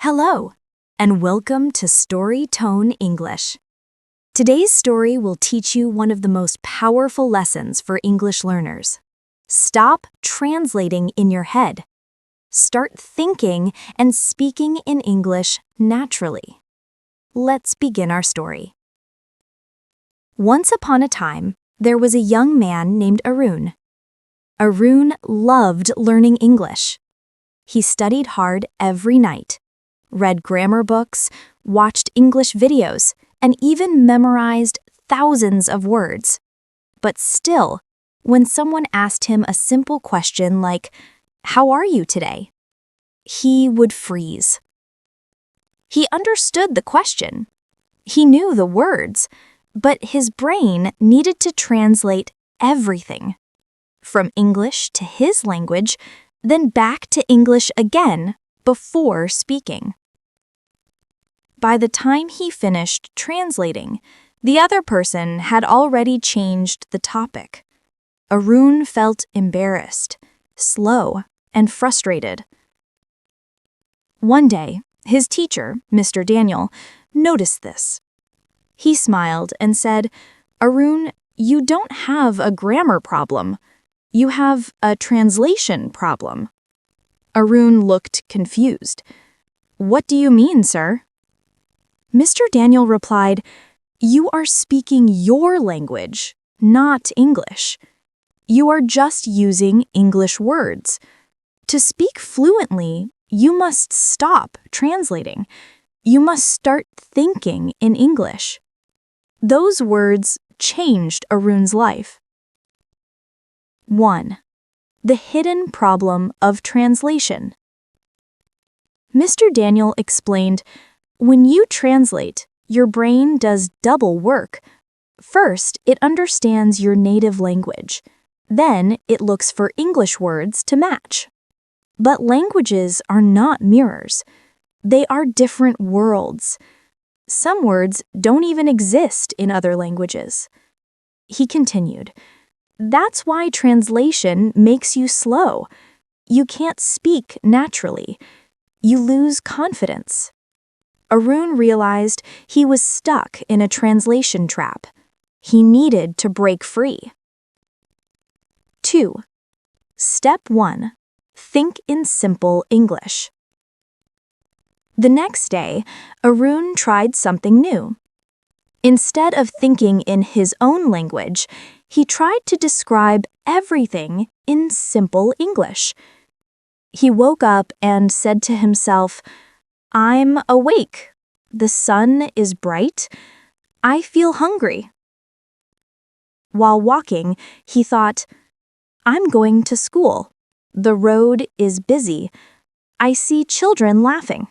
Hello, and welcome to Story Tone English. Today's story will teach you one of the most powerful lessons for English learners. Stop translating in your head. Start thinking and speaking in English naturally. Let's begin our story. Once upon a time, there was a young man named Arun. Arun loved learning English. He studied hard every night, read grammar books, watched English videos, and even memorized thousands of words. But still, when someone asked him a simple question like, "How are you today?" he would freeze. He understood the question. He knew the words, but his brain needed to translate everything, from English to his language, then back to English again before speaking. By the time he finished translating, the other person had already changed the topic. Arun felt embarrassed, slow, and frustrated. One day, his teacher, Mr. Daniel, noticed this. He smiled and said, "Arun, you don't have a grammar problem. You have a translation problem." Arun looked confused. "What do you mean, sir?" Mr. Daniel replied, "You are speaking your language, not English. You are just using English words. To speak fluently, you must stop translating. You must start thinking in English." Those words changed Arun's life. 1. The hidden problem of translation. Mr. Daniel explained, when you translate, your brain does double work. First, it understands your native language. Then, it looks for English words to match. But languages are not mirrors. They are different worlds. Some words don't even exist in other languages. He continued, "That's why translation makes you slow. You can't speak naturally. You lose confidence." Arun realized he was stuck in a translation trap. He needed to break free. 2. Step 1. Think in simple English. The next day, Arun tried something new. Instead of thinking in his own language, he tried to describe everything in simple English. He woke up and said to himself, "I'm awake. The sun is bright. I feel hungry." While walking, he thought, "I'm going to school. The road is busy. I see children laughing."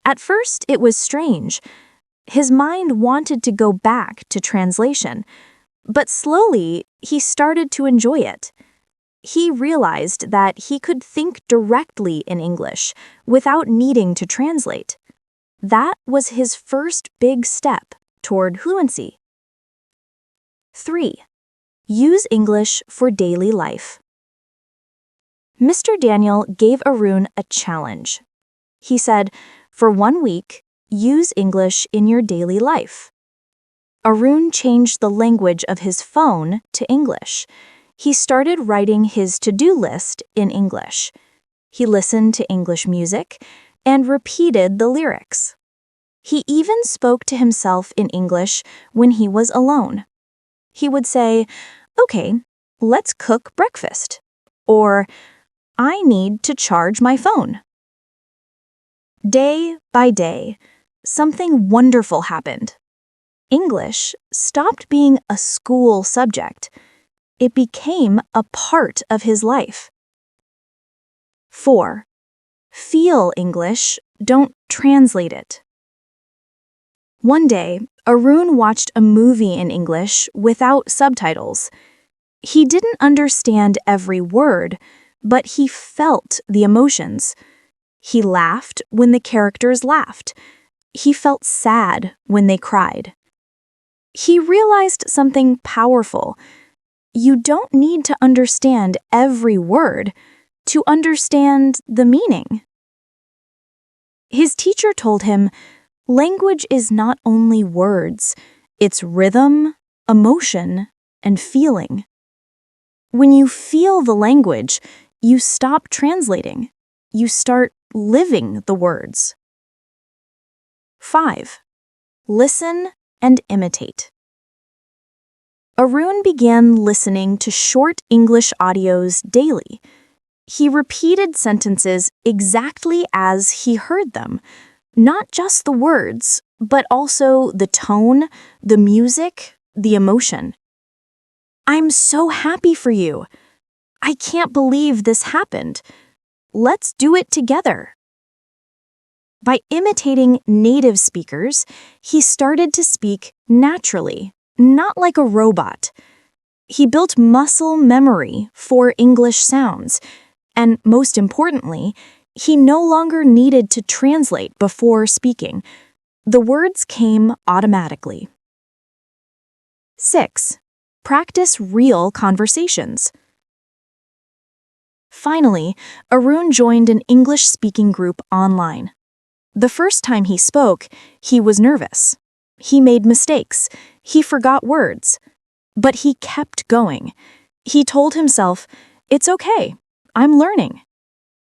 At first, it was strange. His mind wanted to go back to translation, but slowly, he started to enjoy it. He realized that he could think directly in English without needing to translate. That was his first big step toward fluency. 3. Use English for daily life. Mr. Daniel gave Arun a challenge. He said, for 1 week, use English in your daily life. Arun changed the language of his phone to English. He started writing his to-do list in English. He listened to English music and repeated the lyrics. He even spoke to himself in English when he was alone. He would say, "Okay, let's cook breakfast," or "I need to charge my phone." Day by day, something wonderful happened. English stopped being a school subject. It became a part of his life. 4. Feel English, don't translate it. One day, Arun watched a movie in English without subtitles. He didn't understand every word, but he felt the emotions. He laughed when the characters laughed. He felt sad when they cried. He realized something powerful. You don't need to understand every word to understand the meaning. His teacher told him, language is not only words, it's rhythm, emotion, and feeling. When you feel the language, you stop translating. You start living the words. 5. Listen and imitate. Arun began listening to short English audios daily. He repeated sentences exactly as he heard them, not just the words, but also the tone, the music, the emotion. I'm so happy for you. I can't believe this happened. Let's do it together. By imitating native speakers, he started to speak naturally, not like a robot. He built muscle memory for English sounds, and most importantly, he no longer needed to translate before speaking. The words came automatically. 6. Practice real conversations. Finally, Arun joined an English-speaking group online. The first time he spoke, he was nervous. He made mistakes. He forgot words. But he kept going. He told himself, "It's okay. I'm learning."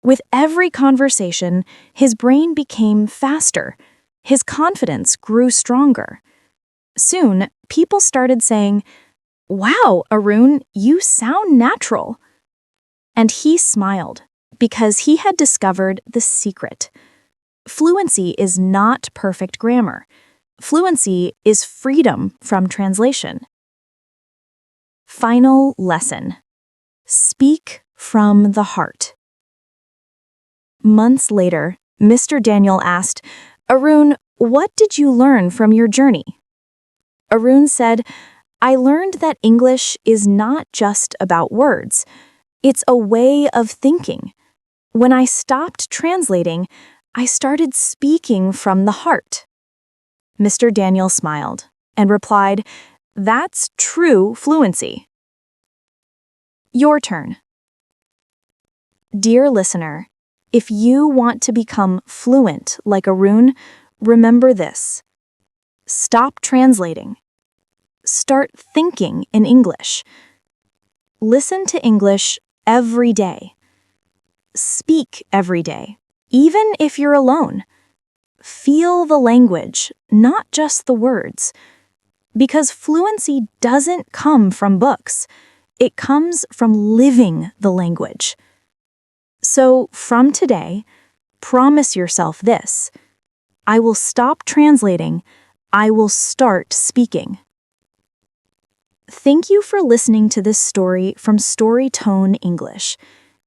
With every conversation, his brain became faster. His confidence grew stronger. Soon, people started saying, "Wow, Arun, you sound natural." And he smiled because he had discovered the secret. Fluency is not perfect grammar. Fluency is freedom from translation. Final lesson. Speak from the heart. Months later, Mr. Daniel asked, "Arun, what did you learn from your journey?" Arun said, "I learned that English is not just about words. It's a way of thinking. When I stopped translating, I started speaking from the heart." Mr. Daniel smiled and replied, "That's true fluency." Your turn. Dear listener, if you want to become fluent like Arun, remember this. Stop translating. Start thinking in English. Listen to English every day. Speak every day, even if you're alone. Feel the language, not just the words. Because fluency doesn't come from books. It comes from living the language. So from today, promise yourself this. I will stop translating. I will start speaking. Thank you for listening to this story from Storytone English.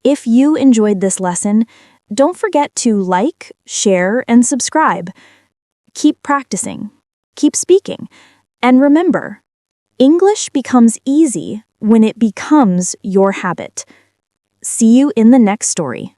If you enjoyed this lesson, don't forget to like, share, and subscribe. Keep practicing. Keep speaking. And remember, English becomes easy when it becomes your habit. See you in the next story.